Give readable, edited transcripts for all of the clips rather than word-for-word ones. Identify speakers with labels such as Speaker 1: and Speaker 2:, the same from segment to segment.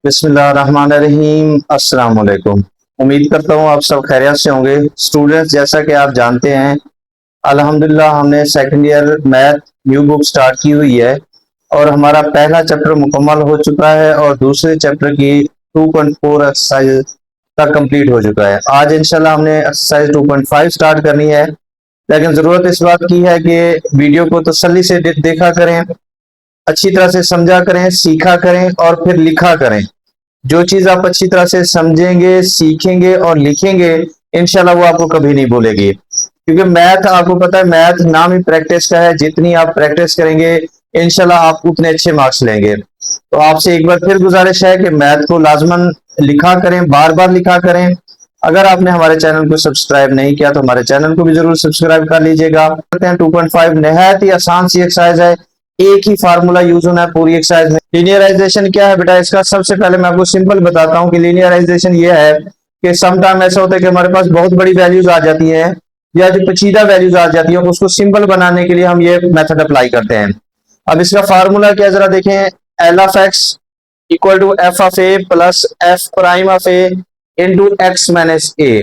Speaker 1: बिस्मिल्लाहिर्रहमानिर्रहीम। अस्सलाम वालेकुम। उम्मीद करता हूँ आप सब खैरियत से होंगे। स्टूडेंट्स, जैसा कि आप जानते हैं, अल्हम्दुलिल्लाह हमने second year math new book start की हुई है और हमारा पहला चैप्टर मुकम्मल हो चुका है और दूसरे चैप्टर की 2.4 एक्सरसाइज तक कंप्लीट हो चुका है। आज इंशाल्लाह हमने एक्सरसाइज 2.5 स्टार्ट करनी है, लेकिन ज़रूरत इस बात की है कि वीडियो को तसल्ली से देखा करें, अच्छी तरह से समझा करें, सीखा करें और फिर लिखा करें। जो चीज आप अच्छी तरह से समझेंगे, सीखेंगे और लिखेंगे, इंशाल्लाह वो आपको कभी नहीं भूलेगी। क्योंकि मैथ, आपको पता है, मैथ नाम ही प्रैक्टिस का है। जितनी आप प्रैक्टिस करेंगे, इंशाल्लाह आप उतने अच्छे मार्क्स लेंगे। तो आपसे एक बार फिर गुजारिश है कि मैथ को लाजमन लिखा करें, बार बार लिखा करें। अगर आपने हमारे चैनल को सब्सक्राइब नहीं किया तो हमारे चैनल को भी जरूर सब्सक्राइब कर लीजिएगा। 2.5 नहायत ही आसान सी एक्सरसाइज है। एक ही फार्मूला यूज होना है पूरी एक्सरसाइज में। लीनियराइजेशन क्या है बेटा इसका? सबसे पहले मैं आपको सिंपल बताता हूँ कि लीनियराइजेशन ये है कि सम टाइम ऐसा होता है कि हमारे पास बहुत बड़ी वैल्यूज आ जाती है या जो पेचीदा वैल्यूज आ जाती है, उसको सिंपल बनाने के लिए हम ये मेथड अप्लाई करते हैं। अब इसका फार्मूला क्या, जरा देखें। L of x equal to f of a plus f prime of a into x minus a.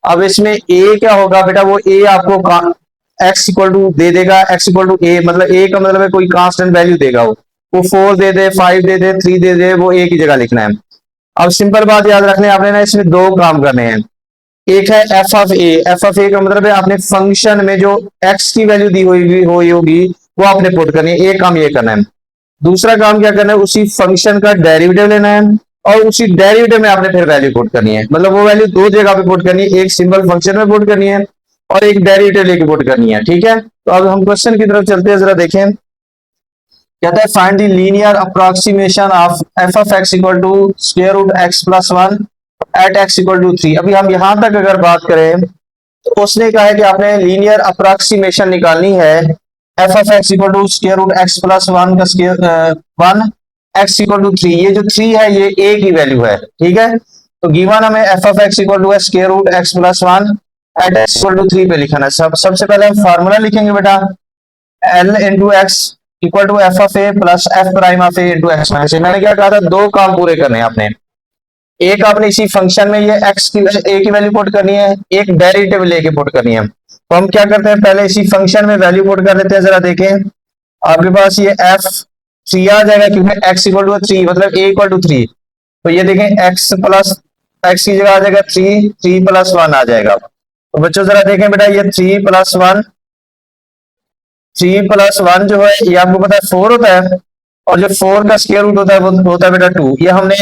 Speaker 1: अब इसमें ए क्या होगा बेटा? वो ए आपको एक्स इक्वल टू दे देगा। एक्स इक्वल टू ए मतलब ए का मतलब है कोई कांस्टेंट वैल्यू देगा। वो 4 दे दे, 5 दे दे, 3 दे दे, वो ए की जगह लिखना है। अब सिंपल बात याद रखने आपने ना, इसमें दो काम करने हैं। एक है f of a. F of a का मतलब है आपने फंक्शन में जो एक्स की वैल्यू दी हुई होगी वो आपने पुट करनी है। एक काम ये करना है। दूसरा काम क्या करना है? उसी फंक्शन का डेरिवेटिव लेना है और उसी डेरिवेटिव में आपने फिर वैल्यू पुट करनी है। मतलब वो वैल्यू दो जगह पे पुट करनी है, एक सिंपल फंक्शन में पुट करनी है और एक डेरिवेटिव लेके पुट करनी है। ठीक है, तो अब हम क्वेश्चन की तरफ चलते हैं, जरा देखें। कहता है find the linear approximation of f of x equal to square root x plus 1 at x equal to 3। अभी हम यहां तक अगर बात करें तो उसने कहा है कि आपने लीनियर अप्रोक्सीमेशन निकालनी है f of x equal to square root x plus 1 का स्क्वायर 1 एक्स इक्वल टू 3। ये जो 3 है ये ए की वैल्यू है। ठीक है, तो गिवन हमें f of x equal to square root x plus 1 at x equal to 3 पे लिखना है। सबसे पहले हम फार्मूला लिखेंगे बेटा। L into x equal to f of a plus f prime of a into x minus a. मैंने क्या कहा था? दो काम पूरे करने हैं आपने। एक आपने इसी फंक्शन में ये एक्स की ए की वैल्यू पुट करनी है, एक डेरिवेटिव लेके पुट करनी है। तो हम क्या करते हैं, पहले इसी फंक्शन में वैल्यू पुट कर लेते हैं। जरा देखें, आपके पास ये एफ 3 आ जाएगा क्योंकि एक्स इक्वल टू 3 मतलब ए इक्वल टू 3। तो ये देखें एक्स प्लस एक्स की जगह आ जाएगा 3, 3 प्लस 1 आ जाएगा। तो बच्चों जरा देखें बेटा, ये 3 प्लस 1, 3 प्लस 1 जो है ये आपको पता है 4 होता है और जो 4 का स्क्वायर रूट होता है वो होता है बेटा 2। ये हमने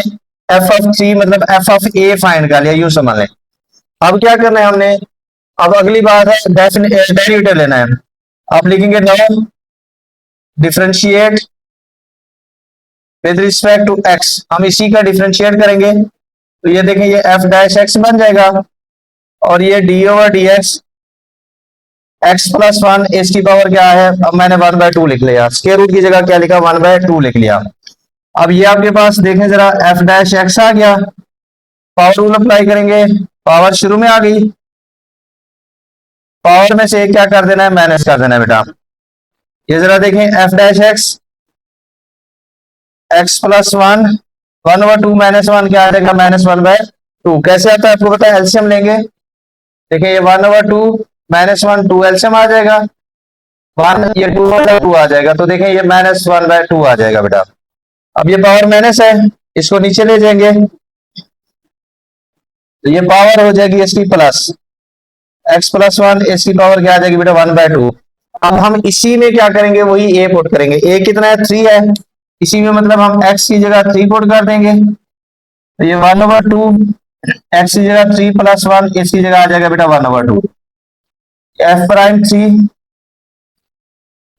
Speaker 1: एफ ऑफ 3 मतलब एफ ऑफ ए फाइंड कर लिया, यूं समझ लें। अब क्या करना है हमने? अब अगली बात है डेरिवेटिव लेना है। आप लिखेंगे now differentiate with respect to x. हम इसी का डिफरेंशिएट करेंगे तो ये देखें, ये एफ डैश एक्स बन जाएगा और ये D over d x x plus 1 इसकी पावर क्या है? अब मैंने 1/2 लिख लिया। स्क्वायर रूट की जगह क्या लिखा? 1/2 लिख लिया। अब ये आपके पास देखें जरा, एफ डैश एक्स आ गया। पावर रूल अप्लाई करेंगे, पावर शुरू में आ गई। पावर में से एक क्या कर देना है? माइनस कर देना है बेटा। ये जरा देखें, F dash x x plus 1 1/2 minus 1 क्या आ जाएगा? -1/2। कैसे आता है आपको पता है? एलसीएम लेंगे। देखिए ये 1/2 -1 2 एलसीएम आ जाएगा 1, ये 2/2 आ जाएगा। तो देखें ये -1/2 आ जाएगा बेटा। अब ये पावर माइनस है, इसको नीचे ले जाएंगे तो ये पावर हो जाएगी इसकी प्लस एक्स प्लस 1, इसकी पावर क्या आ जाएगी बेटा? 1/2। अब हम इसी में क्या करेंगे? वही ए पुट करेंगे। ए कितना है? 3 है। इसी में मतलब हम एक्स की जगह 3 पुट कर देंगे तो ये 1/2 एक्स की जगह 3 प्लस 1 इसकी जगह आ जाएगा बेटा 1/2। एफ प्राइम 3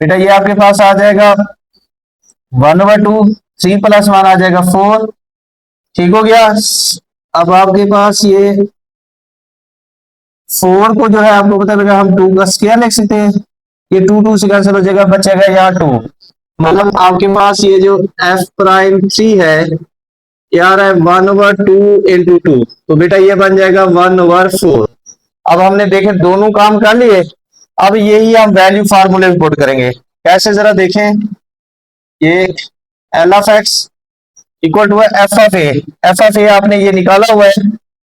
Speaker 1: बेटा ये आपके पास आ जाएगा 1/2, 3 प्लस 1 आ जाएगा 4। ठीक हो गया। अब आपके पास ये 4 को जो है आपको पता है हम 2 का स्क्वायर लिख सकते हैं। ये 2 2 से कैंसिल हो जाएगा, बचेगा यहाँ 2। मतलब आपके पास ये जो एफ प्राइम 3 है यार है 1/2 इंटू 2, तो बेटा ये बन जाएगा 1/4। अब हमने देखे दोनों काम कर लिए। अब यही हम वैल्यू फार्मूले में पुट करेंगे। कैसे? जरा देखें, ये L of x equal to f of a. F of a आपने ये निकाला हुआ है,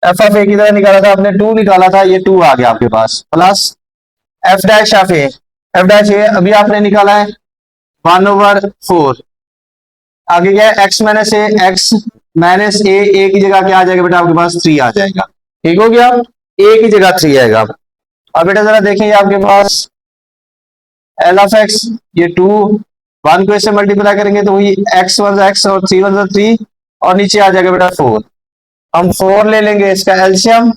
Speaker 1: एफ ऑफ ए की तरह निकाला था आपने, 2 निकाला था, ये 2 आ गया आपके पास, plus f dash of a. F dash a अभी आपने निकाला है 1/4। आगे क्या है, x minus a, x minus a की जगह क्या आ जाएगा बेटा आपके पास 3 आ जाएगा। ठीक हो गया, ए की जगह 3 आएगा। अब बेटा जरा देखें आपके पास एल ऑफ एक्स, ये 2, 1 को इससे मल्टीप्लाई करेंगे तो वही एक्स वन एक्स और 3 वन 3, और नीचे आ जाएगा बेटा 4। हम 4 ले लेंगे, इसका एलसीएम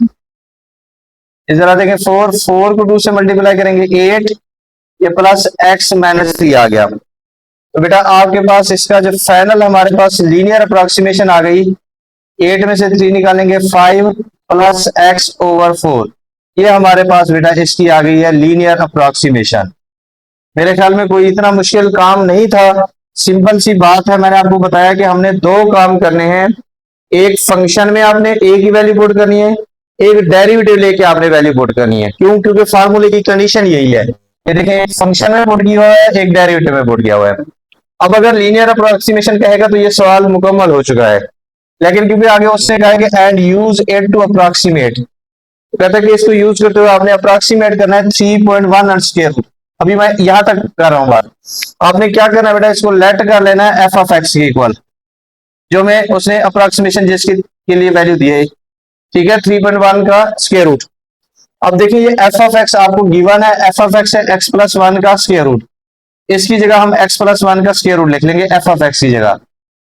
Speaker 1: जरा देखें, 4 को 2 से मल्टीप्लाई करेंगे 8, ये प्लस एक्स माइनस 3 आ गया। तो बेटा आपके पास इसका जो फाइनल हमारे पास लीनियर अप्रोक्सीमेशन आ गई, 8 में से 3 निकालेंगे 5 प्लस एक्स ओवर 4, ये हमारे पास बेटा इसकी आ गई है लीनियर अप्रोक्सीमेशन। मेरे ख्याल में कोई इतना मुश्किल काम नहीं था, सिंपल सी बात है। मैंने आपको बताया कि हमने 2 काम करने हैं, एक फंक्शन में आपने ए की वैल्यू पुट करनी है, एक डेरिवेटिव लेके आपने वैल्यू पुट करनी है। क्यों? क्योंकि फार्मूले की कंडीशन यही है। ये देखें, एक फंक्शन में पुट किया हुआ है, एक डेरिवेटिव में पुट किया हुआ है। अब अगर लीनियर अप्रोक्सीमेशन कहेगा तो ये सवाल मुकम्मल हो चुका है, लेकिन क्योंकि आगे उससे कहा कि and use it to approximate, कहता है कि इसको यूज करते हुए आपने अप्रोक्सीमेट करना है 3.1 और स्क्वायर रूट। अभी मैं यहां तक कर रहा हूं बात। आपने क्या करना है बेटा, इसको लेट कर लेना है एफ ऑफ एक्स के इक्वल, जो में उसने अप्रोक्सीमेशन जिसके के लिए वैल्यू दी है, ठीक है, 3.1 का स्क्वायर रूट। अब देखिए ये एफ ऑफ एक्स आपको गिवन है, एफ ऑफ एक्स है एक्स प्लस 1 का स्क्वायर रूट, इसकी जगह हम एक्स प्लस 1 का स्क्वायर रूट लिख लेंगे एफ ऑफ एक्स की जगह।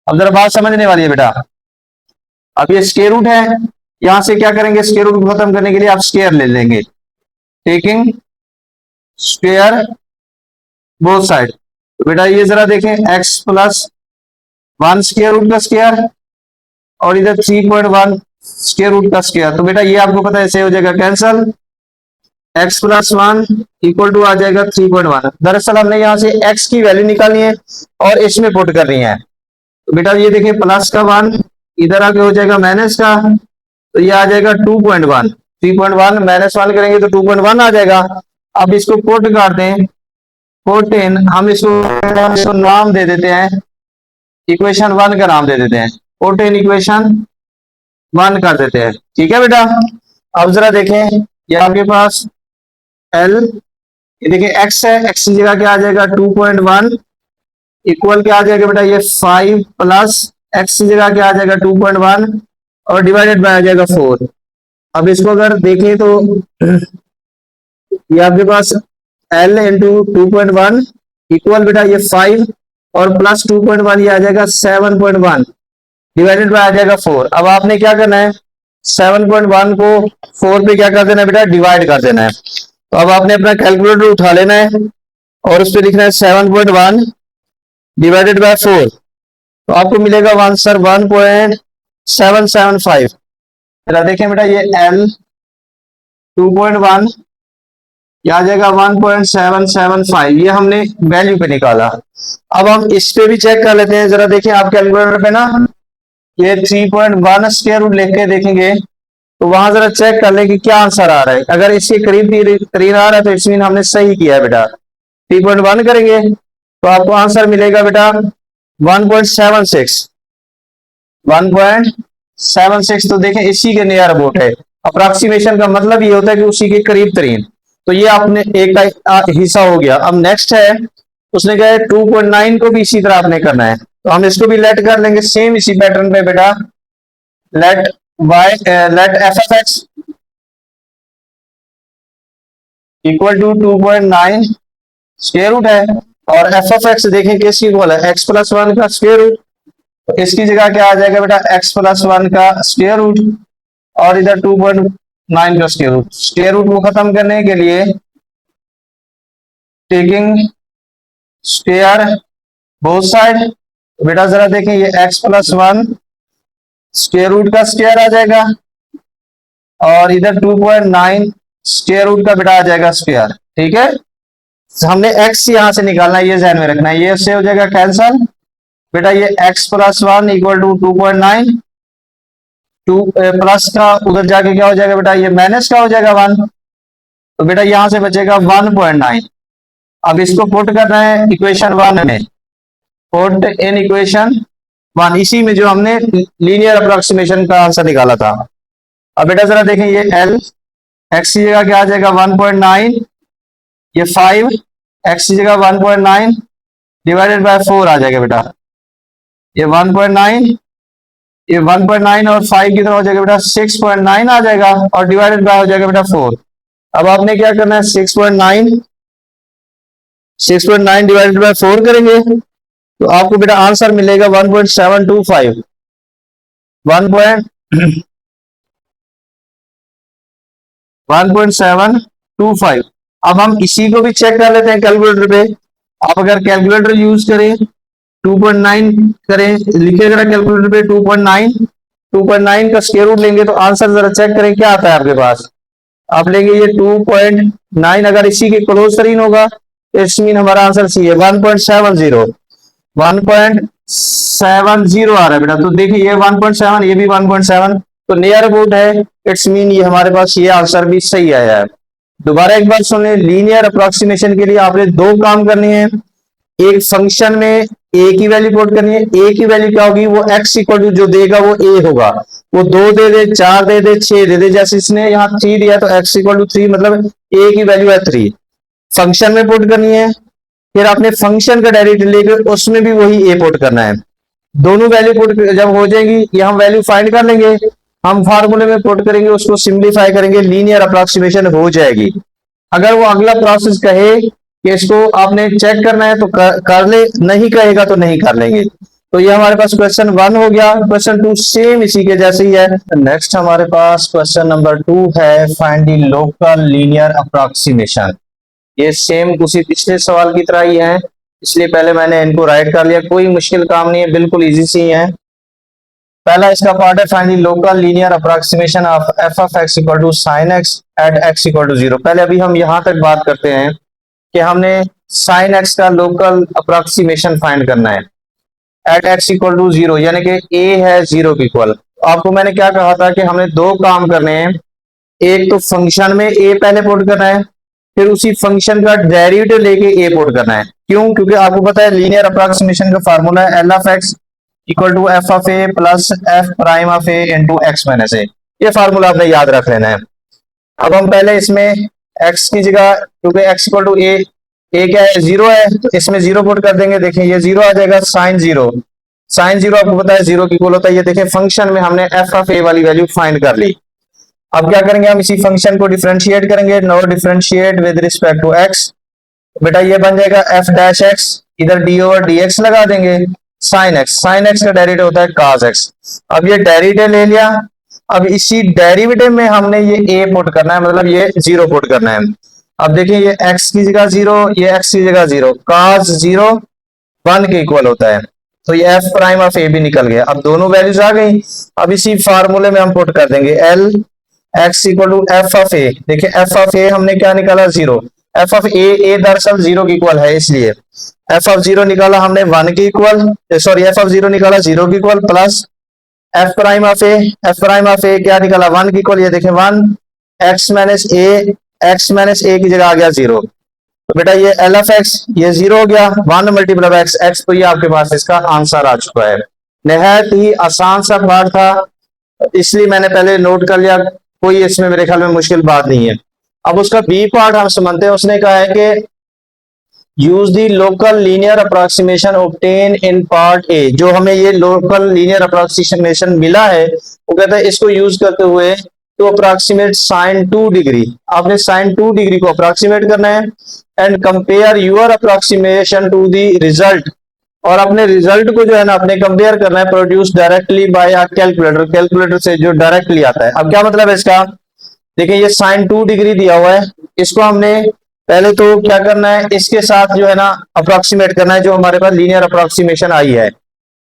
Speaker 1: अब जरा बात समझने वाली है बेटा, अब ये स्क्वायर रूट है, यहां से क्या करेंगे, स्क्वायर रूट को खत्म करने के लिए आप स्क्वायर ले लेंगे, टेकिंग स्क्वायर बोथ साइड। तो बेटा ये जरा देखें, एक्स प्लस 1 स्क्वायर रूट का स्क्वायर और इधर 3.1 स्क्वायर रूट का स्क्वायर। तो बेटा ये आपको पता है ऐसे हो जाएगा cancel, x plus 1 equal to आ जाएगा 3.1। दरअसल हमने यहाँ से एक्स की वैल्यू निकालनी है और इसमें पुट करनी है। तो बेटा ये देखिए, प्लस का 1 इधर आके हो जाएगा माइनस का, तो ये आ जाएगा 2.1, 3.1 माइनस 1 करेंगे तो 2.1 आ जाएगा। अब इसको पुट कर दें, पुट इन, हम इसको नाम दे देते हैं, इक्वेशन 1 का नाम दे देते हैं, पुट इन इक्वेशन 1 कर देते हैं। ठीक है बेटा, अब जरा देखें, ये आपके पास एल, ये देखिए एक्स है, एक्स की जगह क्या आ जाएगा 2.1 इक्वल क्या आ जाएगा बेटा, ये 5 प्लस एक्स की जगह क्या आ जाएगा 2.1 और डिवाइडेड बाय आ जाएगा 4। अब इसको अगर देखें तो ये आपके पास एल इंटू 2.1 इक्वल बेटा ये 5 और प्लस 2.1 ये आ जाएगा 7.1 डिवाइडेड बाय आ जाएगा 4। अब आपने क्या करना है, 7.1 को 4 पे क्या कर देना है बेटा, डिवाइड कर देना है। तो अब आपने अपना कैलकुलेटर उठा लेना है और उस पर लिखना है 7.1 डिवाइडेड बाय 4, तो आपको मिलेगा आंसर 1.775। जरा देखें बेटा, ये L 2.1 ये आ जाएगा 1.775, ये हमने वैल्यू पे निकाला। अब हम इस पे भी चेक कर लेते हैं, जरा देखें आप कैलकुलेटर पे ना, ये 3.1 स्क्वायर रूट लेके देखेंगे तो वहां जरा चेक कर ले कि क्या आंसर आ रहा है। अगर इसके करीब करीब आ रहा है तो इट्स मीन हमने सही किया है बेटा। 3.1 करेंगे तो आपको आंसर मिलेगा बेटा 1.76, 1.76। तो देखें इसी के नियर अबाउट है, अप्रोक्सीमेशन का मतलब ये होता है कि उसी के करीब तरीन। तो ये आपने एक का हिस्सा हो गया। अब नेक्स्ट है, उसने कहा 2.9 को भी इसी तरह आपने करना है, तो हम इसको भी लेट कर लेंगे सेम इसी पैटर्न पे बेटा, let let f of x equal to 2.9 square root है, और एफ ऑफ एक्स देखें किसकी इक्वल है, एक्स प्लस 1 का स्क्वायर रूट। तो इसकी जगह क्या आ जाएगा बेटा, एक्स प्लस 1 का स्क्वायर रूट और इधर 2.9 का स्क्वायर रूट। स्क्वायर रूट को खत्म करने के लिए टेकिंग स्क्वायर बोथ साइड, बेटा जरा देखें, ये एक्स प्लस 1 स्क्वायर रूट का स्क्वायर आ जाएगा और इधर 2.9 स्क्वायर रूट का बेटा आ जाएगा स्क्वायर। ठीक है, हमने x यहां से निकालना है, ये ध्यान में रखना है, ये से हो जाएगा कैंसल बेटा, ये x plus 1 equal to 2.9, 2 plus का उधर जाके क्या हो जाएगा बेटा, ये माइनस का हो जाएगा 1, तो बेटा यहां से बचेगा 1.9। अब इसको पुट करना है इक्वेशन 1 में, पुट इन इक्वेशन 1, इसी में जो हमने लीनियर अप्रोक्सीमेशन का आंसर निकाला था। अब बेटा जरा देखें, ये एल एक्स की जगह क्या आ जाएगा 1.9, ये 5 एक्स की जगह 1.9 डिवाइडेड बाय 4 आ जाएगा बेटा। ये 1.9, ये 1.9 और 5 कितना हो जाएगा बेटा 6.9 आ जाएगा, और डिवाइडेड बाय हो जाएगा बेटा 4। अब आपने क्या करना है, 6.9 डिवाइडेड बाय 4 करेंगे तो आपको बेटा आंसर मिलेगा 1.725, 1.725। अब हम इसी को भी चेक कर लेते हैं कैलकुलेटर पे। आप अगर कैलकुलेटर यूज करें 2.9 करें, लिखिए जरा कैलकुलेटर पे 2.9 का स्क्वायर रूट लेंगे तो आंसर जरा चेक करें क्या आता है आपके पास। आप लेंगे ये 2.9, अगर इसी के क्लोज तरीन होगा तो इस मीन हमारा आंसर सी है 1.70, 1.70 आ रहा है बेटा। तो देखिए ये 1.7, ये भी 1.7, तो नियर अबाउट है, इट्स मीन ये हमारे पास ये आंसर भी सही आया है। दोबारा एक बार सुन लें, लीनियर अप्रोक्सीमेशन के लिए आपने दो काम करने हैं। एक फंक्शन में ए की वैल्यू पुट करनी है। ए की वैल्यू क्या होगी, वो एक्स इक्वल टू जो देगा वो ए होगा। वो 2 दे दे, 4 दे दे, 6 दे दे, जैसे इसने यहाँ 3 दिया तो एक्स इक्वल टू 3, मतलब ए की वैल्यू है 3। फंक्शन में पुट करनी है, फिर आपने फंक्शन का डेरिवेटिव लेकर उसमें भी वही ए पुट करना है। दोनों वैल्यू पुट जब हो जाएंगी, ये हम वैल्यू फाइंड कर लेंगे, हम फार्मूले में पुट करेंगे, उसको सिंप्लीफाई करेंगे, लीनियर अप्रोक्सीमेशन हो जाएगी। अगर वो अगला प्रोसेस कहे कि इसको आपने चेक करना है तो कर ले, नहीं कहेगा तो नहीं कर लेंगे। तो ये हमारे पास क्वेश्चन 1 हो गया। क्वेश्चन 2 सेम इसी के जैसे ही है। नेक्स्ट हमारे पास क्वेश्चन नंबर 2 है, find the local linear approximation. ये सेम उसी पिछले सवाल की तरह ही है, इसलिए पहले मैंने इनको राइट कर लिया। कोई मुश्किल काम नहीं है, बिल्कुल इजी सी है। पहला इसका पार्ट है, find the local linear approximation of f of x equal to sine x at x equal to 0। पहले अभी हम यहां तक बात करते हैं कि हमने साइन एक्स का लोकल अप्रोक्सीमेशन फाइंड करना है एट एक्स इक्वल टू 0, यानी कि ए है 0 के इक्वल। आपको मैंने क्या कहा था कि हमने दो काम करने हैं। एक तो फंक्शन में ए पहले पुट करना है, फिर उसी फंक्शन का डेरिवेटिव लेके ए पुट करना है। क्यों? क्योंकि आपको पता है लीनियर अप्रोक्सीमेशन का फार्मूला है L of x equal to f of a plus f prime of a into x minus a. ये फार्मूला आपने याद रख लेना है। अब हम पहले इसमें एक्स की जगह, क्योंकि एक्स इक्वल टू ए क्या है 0 है, तो इसमें 0 पुट कर देंगे। देखें ये 0 आ जाएगा, साइन 0, साइन 0 आपको पता है 0 की इक्वल होता है। ये देखें फंक्शन में हमने एफ ऑफ ए वाली वैल्यू फाइंड कर ली। अब क्या करेंगे, हम इसी फंक्शन को डिफरेंशिएट करेंगे। No differentiate with respect to x, बेटा ये बन जाएगा एफ डैश एक्स, इधर डी ओवर डी एक्स लगा देंगे। साइन एक्स का डेरिवेटिव होता है cos एक्स। अब ये डेरिवेटिव ले लिया, अब इसी डेरिवेटिव में हमने ये ए पुट करना है, मतलब ये 0 पुट करना है। अब देखिए ये x की जगह 0, ये x की जगह 0, cos 0 1 के इक्वल होता है, तो ये f प्राइम ऑफ a भी निकल गया। अब दोनों वैल्यूज आ गई। अब इसी फार्मूले में हम पुट कर देंगे l x equal to f of a. देखिए एफ ऑफ ए हमने क्या निकाला 0, एफ ऑफ ए दरअसल 0 के इक्वल है, इसलिए एफ ऑफ 0 निकाला हमने 1 के इक्वल, सॉरी एफ ऑफ 0 निकाला 0 के equal, plus f prime of a क्या निकाला 1 के इक्वल। ये देखें 1 एक्स माइनस ए की जगह आ गया 0, तो बेटा ये एल ऑफ एक्स ये 0 हो गया, 1 मल्टीप्लाई एक्स एक्स, तो ये आपके पास इसका आंसर आ चुका है। निहायत ही आसान सा पार्ट था, इसलिए मैंने पहले नोट कर लिया, कोई इसमें मेरे ख्याल में मुश्किल बात नहीं है। अब उसका बी पार्ट हम समझते हैं। उसने कहा है कि use the local linear approximation obtain in part A. जो हमें ये लोकल लीनियर अप्रोक्सीमेशन मिला है, वो कहता है इसको यूज करते हुए टू अप्रोक्सीमेट साइन 2 डिग्री। आपने साइन 2 डिग्री को अप्रोक्सीमेट करना है and compare your approximation to the result, और अपने रिजल्ट को जो है ना अपने कंपेयर करना है produce directly by a calculator से, जो डायरेक्टली आता है। अब क्या मतलब है इसका, देखिए ये साइन 2 डिग्री दिया हुआ है, इसको हमने पहले तो क्या करना है, इसके साथ जो है ना अप्रोक्सीमेट करना है जो हमारे पास लीनियर अप्रोक्सीमेशन आई है।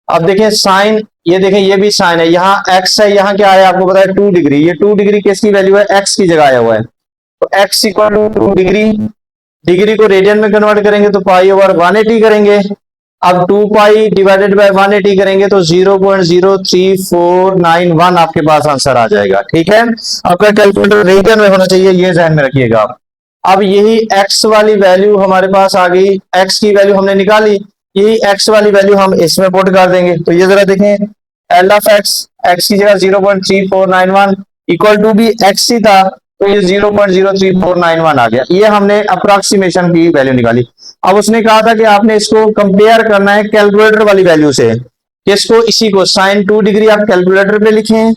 Speaker 1: अब देखिए साइन, ये देखें ये भी साइन है, यहाँ एक्स है, यहाँ क्या है आपको पता है 2 डिग्री। ये 2 डिग्री किसकी वैल्यू है, एक्स की जगह आया हुआ है, तो x equal to 2 degree. Degree को रेडियन में कन्वर्ट करेंगे तो पाई ओवर 180 करेंगे। अब 2 पाई डिवाइडेड बाय 180 करेंगे तो 0.03491 आपके पास आंसर आ जाएगा। ठीक है, आपका कैलकुलेटर रेडियन में होना चाहिए, ये ध्यान में रखिएगा। अब यही x वाली वैल्यू हमारे पास आ गई, x की वैल्यू हमने निकाली, यही एक्स वाली वैल्यू हम इसमें पुट कर देंगे। तो ये जरा देखें, एल ऑफ एक्स, एक्स की जगह 0.3491 इक्वल टू भी एक्स ही था, तो ये 0.03491 आ गया। ये हमने अप्रोक्सीमेशन की वैल्यू निकाली। अब उसने कहा था कि आपने इसको कंपेयर करना है कैलकुलेटर वाली वैल्यू से, किसको, इसी को साइन 2 डिग्री आप कैलकुलेटर पे लिखें,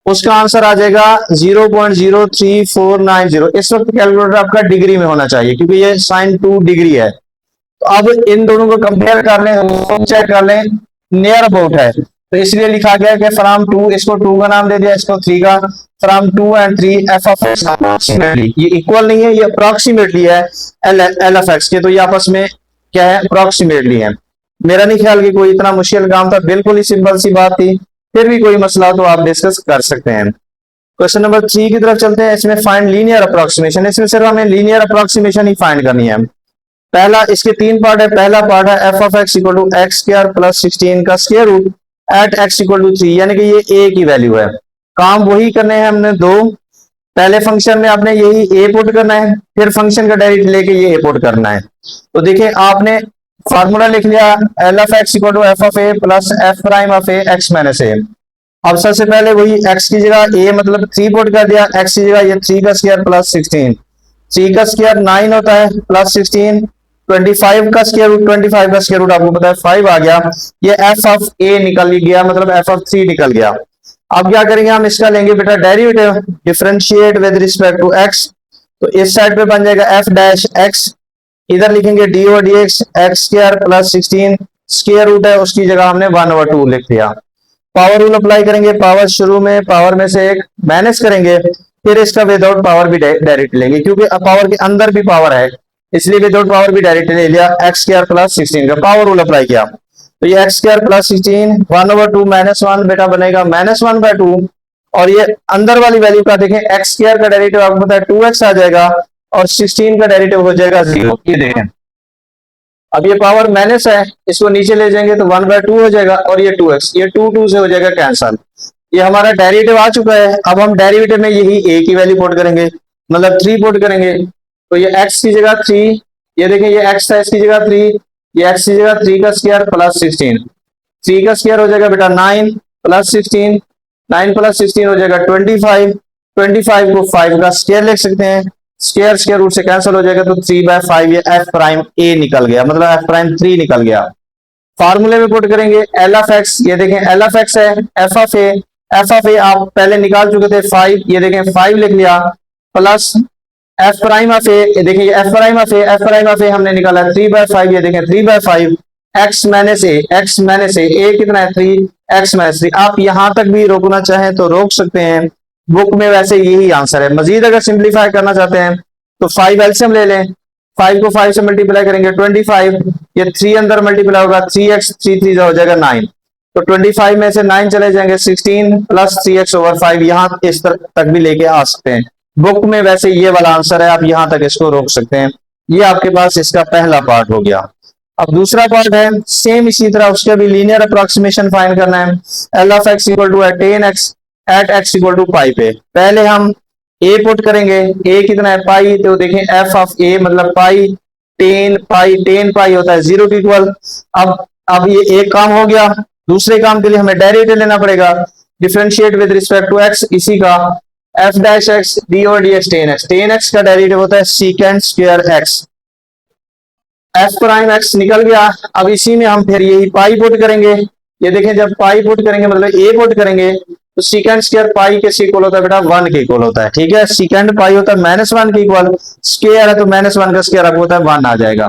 Speaker 1: उसका आंसर आ जाएगा 0.03490। इस वक्त कैलकुलेटर आपका डिग्री में होना चाहिए क्योंकि ये साइन 2 डिग्री है। तो अब इन दोनों को कंपेयर कर लें, चेक कर लें, नियर अबाउट है, तो इसलिए लिखा गया कि फ्रॉम 2, इसको 2 का नाम दे दिया, इसको 3 का। From 2 and 3 F of x approximately, ये इक्वल नहीं है, ये अप्रोक्सीमेटली है एल ऑफ एक्स के, तो ये आपस में क्या है, अप्रोक्सीमेटली है। मेरा नहीं ख्याल कि कोई इतना मुश्किल काम था, बिल्कुल ही सिंपल सी बात थी। फिर भी कोई मसला हो तो आप डिस्कस कर सकते हैं। क्वेश्चन नंबर 3 की तरफ चलते हैं। इसमें फाइंड लीनियर अप्रोक्सीमेशन, इसमें सिर्फ हमें लीनियर अप्रोक्सीमेशन ही फाइंड करनी है। पहला, इसके 3 पार्ट है। पहला पार्ट है f of x equal to x square plus 16 का square root at x equal to 3, यानी कि ये ए की वैल्यू है। काम वही करने हैं हमने दो। पहले फंक्शन में आपने यही ए पुट करना है, फिर फंक्शन का डेरिवेटिव लेके ये ए पुट करना है। तो देखिए आपने फार्मूला लिख लिया, L of x equal to f of a plus f prime of a x minus a. अब सबसे पहले वही x की जगह a मतलब 3 पुट कर दिया, x की जगह ये 3 का स्क्वायर प्लस 16, 3 का स्क्वायर 9 होता है प्लस 16, 25 का स्क्वायर रूट, 25 का स्क्वायर रूट आपको पता है 5 आ गया। ये f ऑफ a निकल गया, मतलब f ऑफ 3 निकल गया। अब क्या करेंगे, हम इसका लेंगे बेटा derivative, differentiate with respect to x। तो इस साइड पे बन जाएगा f डैश x, इधर लिखेंगे d over d x, x square plus 16, square root है उसकी जगह हमने 1/2 लिख दिया। पावर रूल अप्लाई करेंगे, पावर शुरू में पावर में से एक माइनस करेंगे, फिर इसका विदाउट पावर भी डायरेक्ट लेंगे क्योंकि पावर के अंदर भी पावर है, इसलिए विदाउट पावर भी डायरेक्ट ले लिया। एक्स स्क्वायर प्लस 16 का पावर रूल अप्लाई किया, तो ये एक्स स्क्वायर प्लस 16 1/2 माइनस 1 बेटा बनेगा -1/2। और ये अंदर वाली वैल्यू का देखें, एक्स स्क्वायर का डेरिवेटिव आपको पता है 2x आ जाएगा और 16 का डेरिवेटिव हो जाएगा 0। ये देखें, अब ये पावर माइनस है, इसको नीचे ले जाएंगे तो 1/2 हो जाएगा और ये 2x, ये 2 से हो जाएगा कैंसल। ये हमारा डेरिवेटिव आ चुका है। अब हम डेरिवेटिव में यही a की वैल्यू पुट करेंगे, मतलब 3 पुट करेंगे। तो ये x की जगह 3, ये देखें ये x था, इसकी जगह 3, ये x की जगह 3 का स्क्वायर प्लस 16, 3 का स्क्वायर हो जाएगा बेटा 9 प्लस 16, 9 प्लस 16 हो जाएगा 25, 25 को 5 का स्क्वायर लिख सकते हैं, स्क्वायर स्क्वायर रूट से कैंसिल हो जाएगा तो 3/5 ये एफ प्राइम ए निकल गया, मतलब एफ प्राइम 3 निकल गया। फार्मूले में पुट करेंगे एल ऑफ एक्स, ये देखें एल ऑफ एक्स है, f of a, f of a आप पहले निकाल चुके थे 5, ये देखें 5 लिख लिया, plus f prime of a, ये देखें f prime of a, f prime of a हमने निकाला 3/5, ये देखें 3/5 x minus a, x minus a कितना है 3, एक्स माइनस 3। आप यहां तक भी रोकना चाहें तो रोक सकते हैं, बुक में वैसे यही आंसर है। मजीद अगर सिंप्लीफाई करना चाहते हैं तो 5 एलसीएम ले लें, 5 को 5 से मल्टीप्लाई करेंगे 25, ये 3 अंदर मल्टीप्लाई होगा 3x, 3 हो जाएगा 9, तो 25 में से 9 चले जाएंगे 16 प्लस 3x ओवर 5, यहां इस तक भी लेके आ सकते हैं। बुक में वैसे ये वाला आंसर है, आप यहां तक इसको रोक सकते हैं। ये आपके पास इसका पहला पार्ट हो गया। अब दूसरा पार्ट है सेम इसी तरह, उसका भी लीनियर अप्रोक्सीमेशन फाइंड करना है। L of x equal to 10x at x equal to pi पे पहले हम ए पुट करेंगे, ए कितना है पाई, तो देखें एफ ऑफ ए मतलब पाई 10 पाई होता है 0 के इक्वल। अब ये एक काम हो गया, दूसरे काम के लिए हमें डेरिवेटिव लेना पड़ेगा, differentiate with respect to x, इसी का f dash x d over d x 10x का डेरिवेटिव होता है secant square x, f prime x निकल गया। अब इसी में हम फिर यही पाई पुट करेंगे, ये देखें जब पाई पुट करेंगे मतलब ए पुट करेंगे तो सीकेंड स्क्वायर पाई के इक्वल होता है बेटा 1 के इक्वल होता है, ठीक है। सीकेंड पाई होता है -1 के इक्वल, स्क्वायर है तो -1 का स्क्वायर आपको होता है 1 आ जाएगा।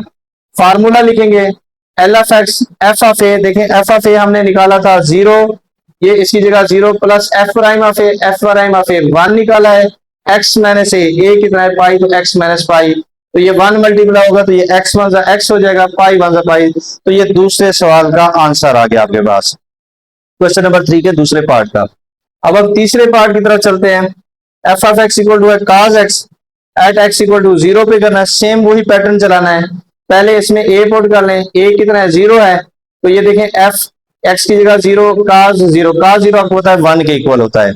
Speaker 1: फार्मूला लिखेंगे l of x, f of a, देखें एफ ऑफ ए हमने निकाला था 0, ये इसकी जगह 0 plus f prime of a, f prime of a 1 निकाला है, एक्स माइनस ए कितना है पाई, तो एक्स माइनस पाई, तो ये 1 मल्टीप्लाई होगा तो ये एक्स 1 एक्स हो जाएगा, पाई 1 पाई। तो ये दूसरे सवाल का आंसर आ गया आपके पास, क्वेश्चन नंबर 3 के दूसरे पार्ट का। अब हम तीसरे पार्ट की तरफ चलते हैं। F of x equal to है cos x at x equal to 0 पे करना है, सेम वही पैटर्न चलाना है। पहले इसमें a पुट कर लें, a कितना है 0 है, तो ये देखें f x की जगह 0 cos 0 आपको पता है 1 के इक्वल होता है।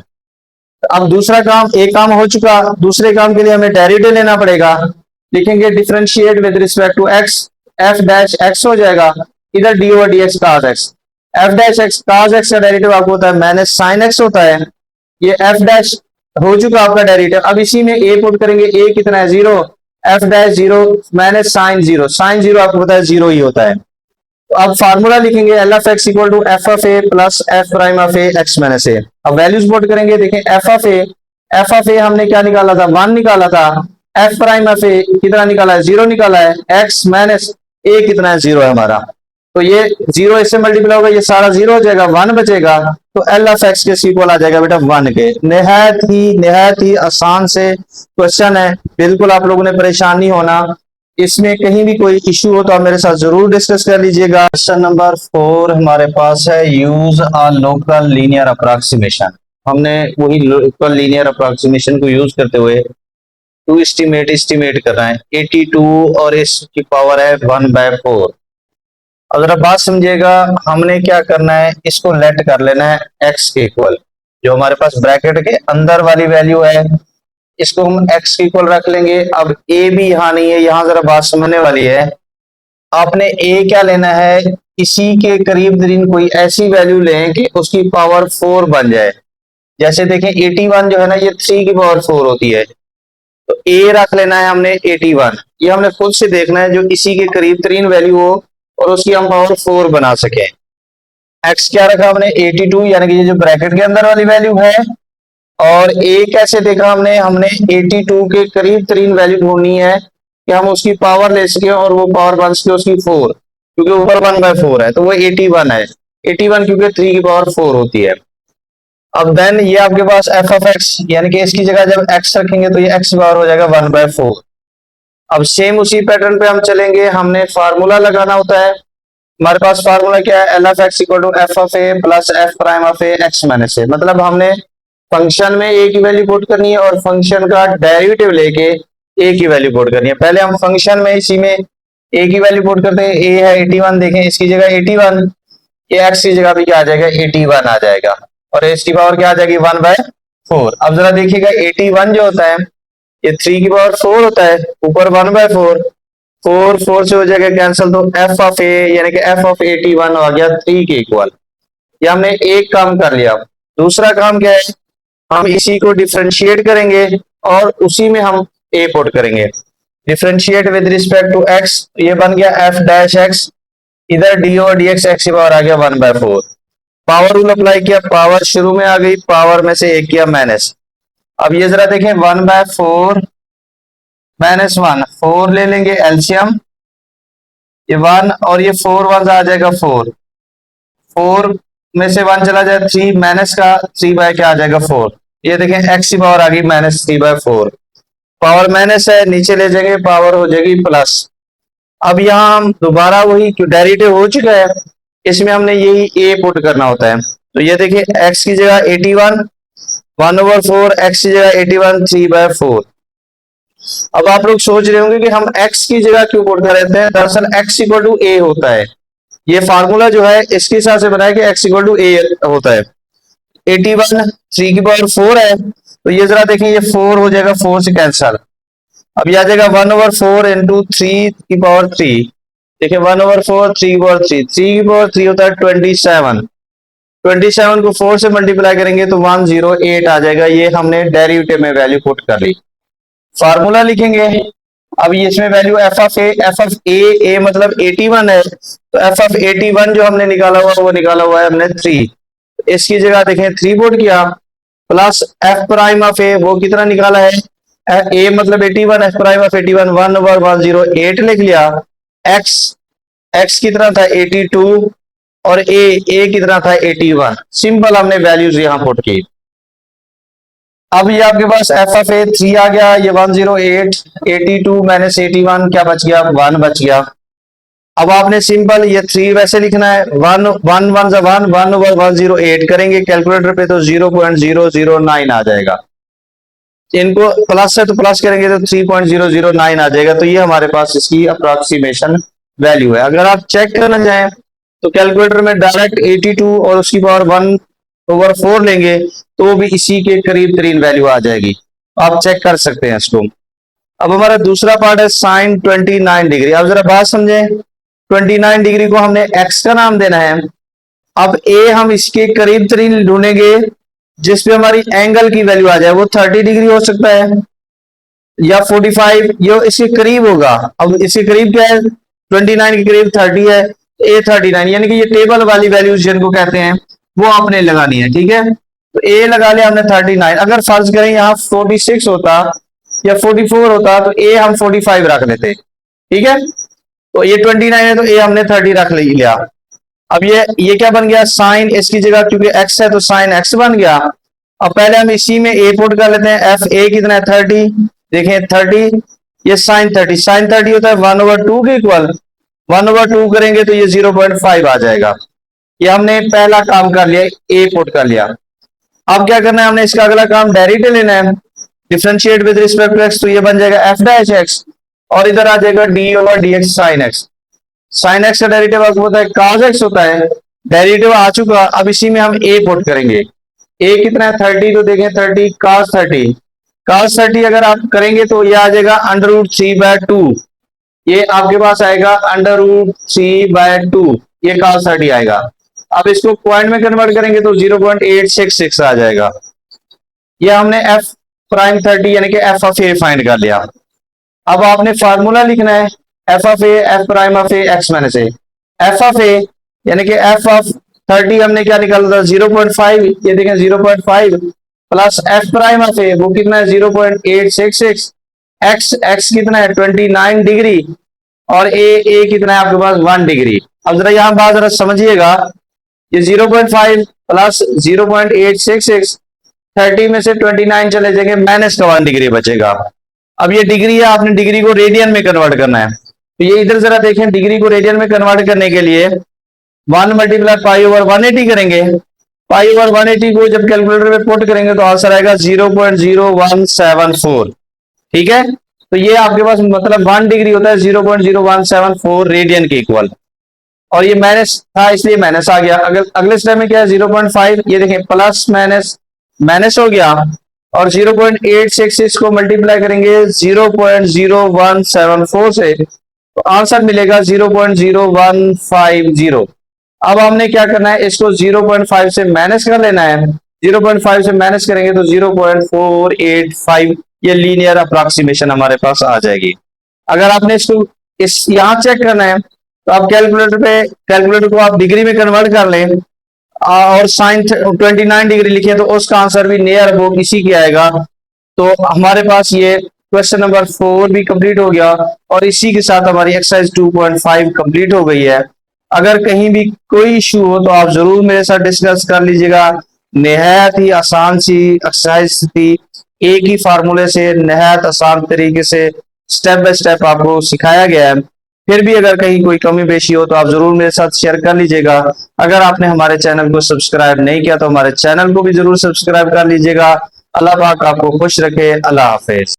Speaker 1: अब दूसरा काम, एक काम हो चुका, दूसरे काम के लिए हमें डेरिवेटिव लेना पड़ेगा, लिखेंगे differentiate with respect to x, f dash x हो जाएगा, इधर d over d x cos x, f dash x cos x का डेरिवेटिव आपको होता है माइनस साइन एक्स होता है, ये एफ डैश हो चुका आपका डेरिवेटिव। अब इसी में ए पुट करेंगे, ए कितना है 0, f dash 0 minus sine 0, sine 0 आपको पता है 0 ही होता है। तो अब फार्मूला लिखेंगे l of x equal to f of a plus f prime of a x minus a. अब वैल्यूज पुट करेंगे, देखें एफ ऑफ ए हमने क्या निकाला था 1 निकाला था, एफ प्राइम ऑफ ए कितना निकाला है 0 निकाला है, एक्स माइनस ए कितना है 0 है हमारा। तो ये 0 इससे मल्टीप्लाई होगा, ये सारा 0 हो जाएगा, 1 बचेगा, तो एल ऑफ एक्स के इक्वल आ जाएगा बेटा 1 के। निहायत ही आसान से क्वेश्चन है, बिल्कुल आप लोगों ने परेशान नहीं होना। इसमें कहीं भी कोई इश्यू हो तो आप मेरे साथ जरूर डिस्कस कर लीजिएगा। क्वेश्चन नंबर 4 हमारे पास है, use a local linear approximation. हमने वही लोकल लीनियर अप्रोक्सीमेशन को यूज करते हुए टू एस्टिमेट कर रहे हैं 82 और इसकी पावर है 1/4। अगर आप बात समझिएगा, हमने क्या करना है, इसको लेट कर लेना है x के इक्वल, जो हमारे पास ब्रैकेट के अंदर वाली वैल्यू है इसको हम x के इक्वल रख लेंगे। अब a भी यहाँ नहीं है, यहाँ जरा बात समझने वाली है। आपने a क्या लेना है, इसी के करीब तरीन कोई ऐसी वैल्यू लें कि उसकी पावर 4 बन जाए। जैसे देखें 81 जो है ना, ये 3 की पावर 4 होती है, तो a रख लेना है हमने 81। ये हमने खुद से देखना है जो इसी के करीब तरीन वैल्यू हो और उसकी हम पावर 4 बना सके। x क्या रखा हमने 82, यानी कि ये जो ब्रैकेट के अंदर वाली वैल्यू है, और a कैसे देखा हमने 82 के करीब तरीन वैल्यू ढूंढनी है कि हम उसकी पावर ले सके और वो पावर बन सके उसकी 4, क्योंकि ऊपर 1/4 है तो वो 81 है। 81 क्योंकि 3 की पावर 4 होती है। अब देन ये आपके पास एफ ऑफ एक्स, यानी कि इसकी जगह जब x रखेंगे तो ये x पावर हो जाएगा 1/4। अब सेम उसी पैटर्न पे हम चलेंगे, हमने फार्मूला लगाना होता है। हमारे पास फार्मूला क्या है, L of x equal to f of a plus f prime of a x minus a. मतलब हमने फंक्शन में ए की वैल्यू पुट करनी है और फंक्शन का डेरिवेटिव लेके ए की वैल्यू पुट करनी है। पहले हम फंक्शन में इसी में ए की वैल्यू पुट करते हैं, ए है 81, देखें इसकी जगह 81, ये एक्स की जगह भी क्या आ जाएगा 81 आ जाएगा, और इसकी पावर क्या आ जाएगी 1/4। अब जरा देखिएगा 81 जो होता है ये 3 की पावर 4 होता है, ऊपर 1/4, 4 से हो जाएगा कैंसिल, तो एफ ऑफ ए यानी कि एफ ऑफ 81 आ गया 3 के इक्वल। ये हमने एक काम कर लिया। दूसरा काम क्या है, हम इसी को डिफरेंशिएट करेंगे और उसी में हम ए पुट करेंगे। Differentiate with respect to x, ये बन गया एफ डैश एक्स, इधर d over d x x की पावर आ गया 1/4। पावर रूल अप्लाई किया, पावर शुरू में आ गई, पावर में से एक किया माइनस। अब ये जरा देखें 1/4 माइनस 1, 4 ले लेंगे एलसीएम, ये 1 और ये 4 1 आ जाएगा 4, 4 में से 1 चला जाए 3, माइनस का 3 बाय क्या आ जाएगा 4। ये देखें एक्स की पावर आ गई -3/4, पावर माइनस है नीचे ले जाएंगे पावर हो जाएगी प्लस। अब यहाँ हम दोबारा वही डेरिवेटिव हो चुका है, इसमें हमने यही ए पुट करना होता है। तो ये देखिए एक्स की जगह 81 1/4, एक्स की जगह 81 3/4। अब आप लोग सोच रहे होंगे कि हम x की जगह क्यों पुट रहते हैं, दरअसल x इक्वल टू ए होता है। ये फार्मूला जो है इसके हिसाब से बनाया कि x इक्वल टू ए होता है। 81 3 की पावर 4 है, तो ये जरा देखिए ये 4 हो जाएगा 4 से कैंसल। अब यह आ जाएगा 1/4 इंटू 3 की पावर 3, देखिए 1/4 3 की पावर 3, 3 की पावर 3 होता है 27, 27 को 4 से मल्टीप्लाई करेंगे तो 108 आ जाएगा। ये हमने डेरिवेटिव में वैल्यू पुट कर ली। फार्मूला लिखेंगे, अब ये इसमें वैल्यू एफ ऑफ ए मतलब 81 है, तो एफ ऑफ 81 जो हमने निकाला हुआ वो निकाला हुआ है हमने 3, इसकी जगह देखें 3 पुट किया, प्लस एफ प्राइम ऑफ ए वो कितना निकाला है, ए मतलब 81, एफ प्राइम ऑफ 81 1/108 लिख लिया। एक्स कितना था 82 और ए कितना था 81, सिंपल हमने वैल्यूज यहां पुट की। अब ये आपके पास एफ ऑफ ए 3 आ गया, ये 108, 82 माइनस 81 क्या बच गया 1 बच गया। अब आपने सिंपल ये 3 वैसे लिखना है, 1/108 करेंगे कैलकुलेटर पे तो 0.009 आ जाएगा। इनको प्लस है तो प्लस करेंगे तो 3.009 आ जाएगा। तो ये हमारे पास इसकी अप्रोक्सीमेशन वैल्यू है। अगर आप चेक करना चाहें तो कैलकुलेटर में डायरेक्ट 82 और उसकी पावर 1/4 लेंगे तो भी इसी के करीब तरीन वैल्यू आ जाएगी, आप चेक कर सकते हैं इसको। अब हमारा दूसरा पार्ट है साइन 29 डिग्री। अब जरा बात समझें, 29 डिग्री को हमने x का नाम देना है। अब a हम इसके करीब तरीन ढूंढेंगे जिसपे हमारी एंगल की वैल्यू आ जाए। वो 30 डिग्री हो सकता है या 45, ये इसके करीब होगा। अब इसके करीब क्या है, 29 के करीब 30 है, a 39, यानी कि ये टेबल वाली वैल्यूज जिनको कहते हैं वो आपने लगानी है। ठीक है, तो a लगा लिया हमने 39। अगर फर्ज करें यहाँ 46 होता या 44 होता तो a हम 45 रख लेते। ठीक है, तो ये 29 है तो a हमने 30 रख लिया। अब ये क्या बन गया, साइन, इसकी जगह क्योंकि x है तो साइन x बन गया। अब पहले हम इसी में a पुट कर लेते हैं, एफ ए कितना है 30, देखें 30, ये साइन 30, साइन 30 होता है 1/2 के इक्वल, 1/2 करेंगे तो ये 0.5 आ जाएगा। ये हमने पहला काम कर लिया, a पुट कर लिया। अब क्या करना है, हमने इसका अगला काम डेरिवेटिव लेना है, differentiate with respect to x, तो ये बन जाएगा f डैश x और इधर आ जाएगा d/dx sin x। Sine x का डेरिवेटिव आपको पता है cos x होता है, डेरिवेटिव आ चुका। अब इसी में हम a पुट करेंगे, a कितना है 30, तो देखें 30 cos 30, cos 30 अगर आप करेंगे तो ये आ जाएगा √3/2, ये आपके पास आएगा √3/2, ये cos 30 आएगा। अब इसको पॉइंट में कन्वर्ट करेंगे तो 0.866 आ जाएगा। ये हमने f प्राइम 30 यानी कि f ऑफ a फाइंड कर लिया। अब आपने फार्मूला लिखना है f of a f prime of a x minus a, f of a यानी कि f ऑफ 30 हमने क्या निकाला था 0.5, ये देखें 0.5 plus f prime of a वो कितना है 0.866, x कितना है 29 डिग्री और a कितना है आपके पास 1 डिग्री। अब जरा यहाँ बात जरा समझिएगा, ये 0.5 प्लस 0.866, 30 में से 29 चले जाएंगे, माइनस का 1 डिग्री बचेगा। अब ये डिग्री है, आपने डिग्री को रेडियन में कन्वर्ट करना है, तो ये इधर जरा देखें, डिग्री को रेडियन में कन्वर्ट करने के लिए 1 मल्टीप्लाई π/180 करेंगे। π/180 को जब कैलकुलेटर में पुट करेंगे तो आंसर आएगा 0.0174। ठीक है, तो ये आपके पास मतलब 1 डिग्री होता है 0.0174 रेडियन के इक्वल, और ये माइनस था इसलिए माइनस आ गया। अगर अगले स्टेप में क्या है 0.5, ये देखें प्लस माइनस माइनस हो गया, और 0.866 को मल्टीप्लाई करेंगे 0.0174 से तो आंसर मिलेगा 0.0150। अब हमने क्या करना है, इसको 0.5 से माइनस कर लेना है, 0.5 से माइनस करेंगे तो 0.485, ये लीनियर अप्रॉक्सीमेशन हमारे पास आ जाएगी। अगर आपने इसको इस यहाँ चेक करना है तो आप कैलकुलेटर को आप डिग्री में कन्वर्ट कर लें और साइन 29 डिग्री लिखे तो उसका आंसर भी नियर अबाउट इसी की आएगा। तो हमारे पास ये क्वेश्चन नंबर 4 भी कंप्लीट हो गया और इसी के साथ हमारी एक्सरसाइज 2.5 कंप्लीट हो गई है। अगर कहीं भी कोई इशू हो तो आप जरूर मेरे साथ डिस्कस कर लीजिएगा। निहायत ही आसान सी एक्सरसाइज थी, एक ही फार्मूले से निहायत आसान तरीके से स्टेप बाय स्टेप आपको सिखाया गया है। फिर भी अगर कहीं कोई कमी पेशी हो तो आप जरूर मेरे साथ शेयर कर लीजिएगा। अगर आपने हमारे चैनल को सब्सक्राइब नहीं किया तो हमारे चैनल को भी जरूर सब्सक्राइब कर लीजिएगा। अल्लाह पाक आपको खुश रखे। अल्लाह हाफिज।